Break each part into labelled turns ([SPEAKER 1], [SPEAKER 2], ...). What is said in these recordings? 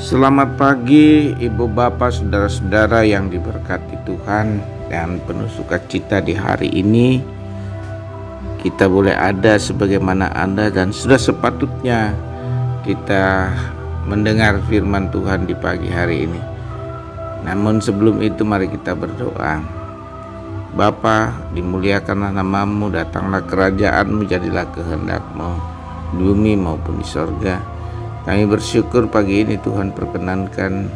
[SPEAKER 1] Selamat pagi Ibu Bapak Saudara-saudara yang diberkati Tuhan, dan penuh sukacita di hari ini kita boleh ada sebagaimana Anda, dan sudah sepatutnya kita mendengar firman Tuhan di pagi hari ini. Namun sebelum itu mari kita berdoa. Bapa, dimuliakanlah namamu, datanglah kerajaanmu, jadilah kehendak-mu di bumi maupun di sorga. Kami bersyukur pagi ini Tuhan perkenankan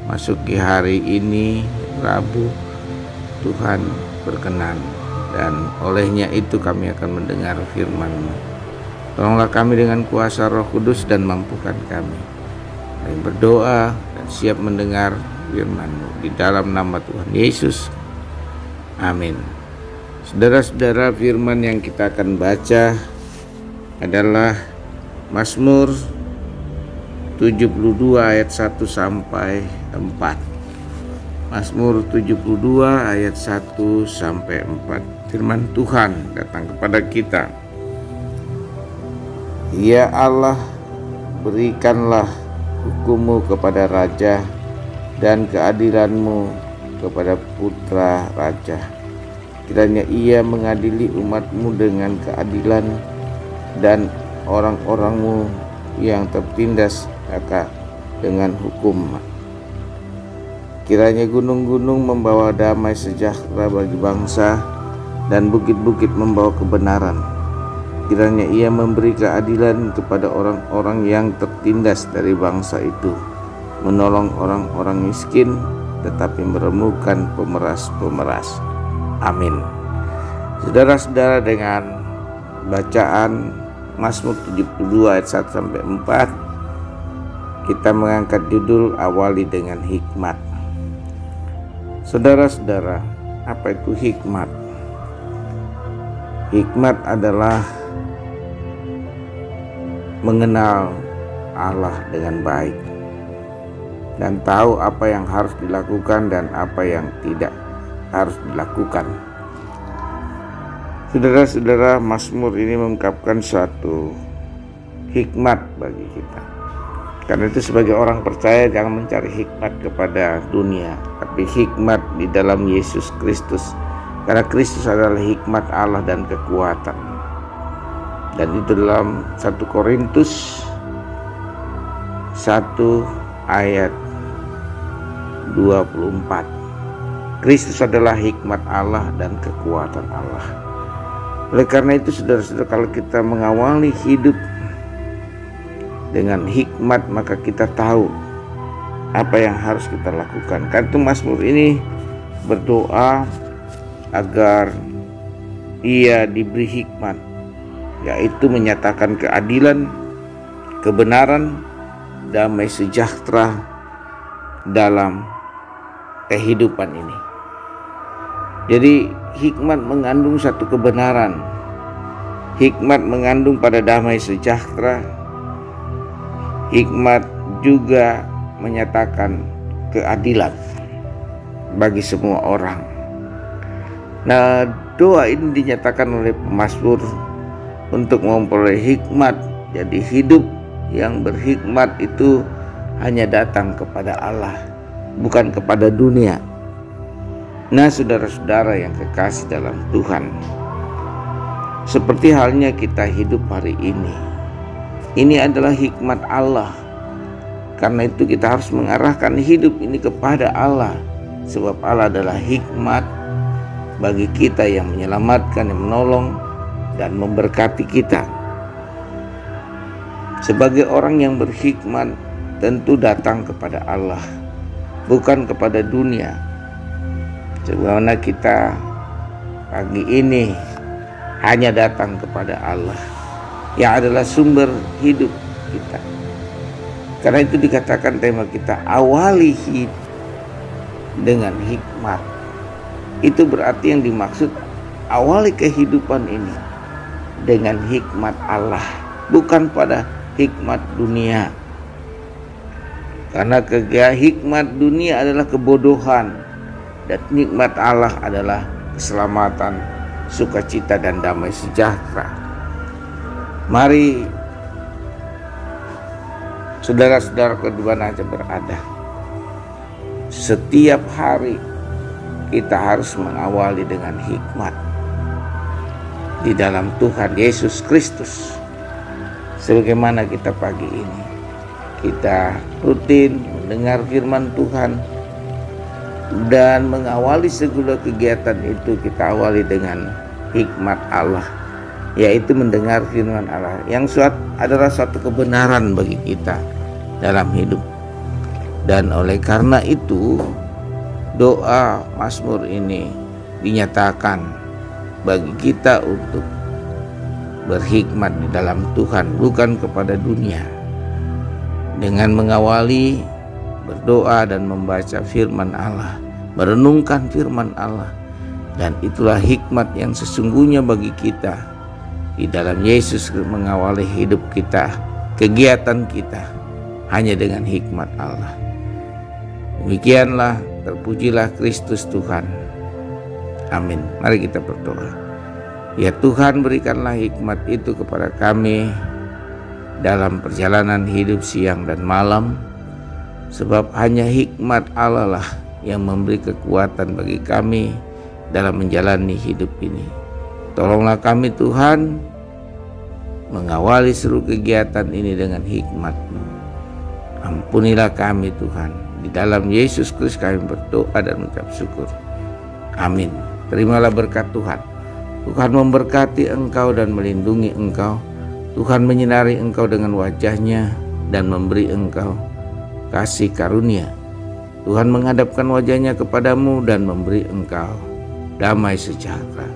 [SPEAKER 1] masuki hari ini Rabu, Tuhan berkenan, dan olehnya itu kami akan mendengar firman-Mu. Tolonglah kami dengan kuasa Roh Kudus dan mampukan kami. Kami berdoa dan siap mendengar firman-Mu di dalam nama Tuhan Yesus. Amin. Saudara-saudara, firman yang kita akan baca adalah Mazmur 72 ayat 1 sampai 4. Mazmur 72 ayat 1 sampai 4. Firman Tuhan datang kepada kita. Ya Allah, berikanlah hukum-Mu kepada raja dan keadilan-Mu kepada putra raja. Kiranya ia mengadili umat-Mu dengan keadilan dan orang-orang-Mu yang tertindas dengan hukum. Kiranya gunung-gunung membawa damai sejahtera bagi bangsa, dan bukit-bukit membawa kebenaran. Kiranya ia memberi keadilan kepada orang-orang yang tertindas dari bangsa itu, menolong orang-orang miskin, tetapi meremukkan pemeras-pemeras. Amin. Saudara-saudara, dengan bacaan Mazmur 72 ayat 1 sampai 4, kita mengangkat judul awali dengan hikmat. Saudara-saudara, apa itu hikmat? Hikmat adalah mengenal Allah dengan baik dan tahu apa yang harus dilakukan dan apa yang tidak harus dilakukan. Saudara-saudara, Mazmur ini mengungkapkan suatu hikmat bagi kita. Karena itu sebagai orang percaya jangan mencari hikmat kepada dunia, tapi hikmat di dalam Yesus Kristus. Karena Kristus adalah hikmat Allah dan kekuatan. Dan itu dalam 1 Korintus 1 ayat 24. Kristus adalah hikmat Allah dan kekuatan Allah. Oleh karena itu saudara-saudara, kalau kita mengawali hidup dengan hikmat, maka kita tahu apa yang harus kita lakukan. Karena itu Mazmur ini berdoa agar ia diberi hikmat, yaitu menyatakan keadilan, kebenaran, damai sejahtera dalam kehidupan ini. Jadi hikmat mengandung satu kebenaran, hikmat mengandung pada damai sejahtera. Hikmat juga menyatakan keadilan bagi semua orang. Nah, doa ini dinyatakan oleh pemazmur untuk memperoleh hikmat. Jadi hidup yang berhikmat itu hanya datang kepada Allah, bukan kepada dunia. Nah, saudara-saudara yang kekasih dalam Tuhan, seperti halnya kita hidup hari ini adalah hikmat Allah. Karena itu kita harus mengarahkan hidup ini kepada Allah, sebab Allah adalah hikmat bagi kita, yang menyelamatkan, yang menolong dan memberkati kita. Sebagai orang yang berhikmat tentu datang kepada Allah, bukan kepada dunia. Sebagaimana kita pagi ini hanya datang kepada Allah yang adalah sumber hidup kita. Karena itu dikatakan tema kita awali hidup dengan hikmat. Itu berarti yang dimaksud awali kehidupan ini dengan hikmat Allah, bukan pada hikmat dunia. Karena hikmat dunia adalah kebodohan, dan nikmat Allah adalah keselamatan, sukacita dan damai sejahtera. Mari Saudara-saudara di mana aja berada, setiap hari kita harus mengawali dengan hikmat di dalam Tuhan Yesus Kristus. Sebagaimana kita pagi ini, kita rutin mendengar firman Tuhan dan mengawali segala kegiatan itu kita awali dengan hikmat Allah, yaitu mendengar firman Allah yang adalah suatu kebenaran bagi kita dalam hidup. Dan oleh karena itu doa Mazmur ini dinyatakan bagi kita untuk berhikmat di dalam Tuhan, bukan kepada dunia. Dengan mengawali berdoa dan membaca firman Allah, merenungkan firman Allah, dan itulah hikmat yang sesungguhnya bagi kita di dalam Yesus, mengawali hidup kita, kegiatan kita hanya dengan hikmat Allah. Demikianlah, terpujilah Kristus Tuhan. Amin. Mari kita berdoa. Ya Tuhan, berikanlah hikmat itu kepada kami dalam perjalanan hidup siang dan malam, sebab hanya hikmat Allah lah yang memberi kekuatan bagi kami dalam menjalani hidup ini. Tolonglah kami Tuhan mengawali seluruh kegiatan ini dengan hikmat-Mu. Ampunilah kami Tuhan. Di dalam Yesus Kristus kami berdoa dan mengucap syukur. Amin. Terimalah berkat Tuhan. Tuhan memberkati engkau dan melindungi engkau. Tuhan menyinari engkau dengan wajah-Nya dan memberi engkau kasih karunia. Tuhan menghadapkan wajah-Nya kepadamu dan memberi engkau damai sejahtera.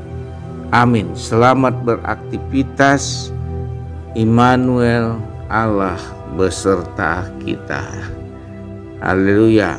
[SPEAKER 1] Amin. Selamat beraktivitas. Immanuel, Allah beserta kita. Haleluya.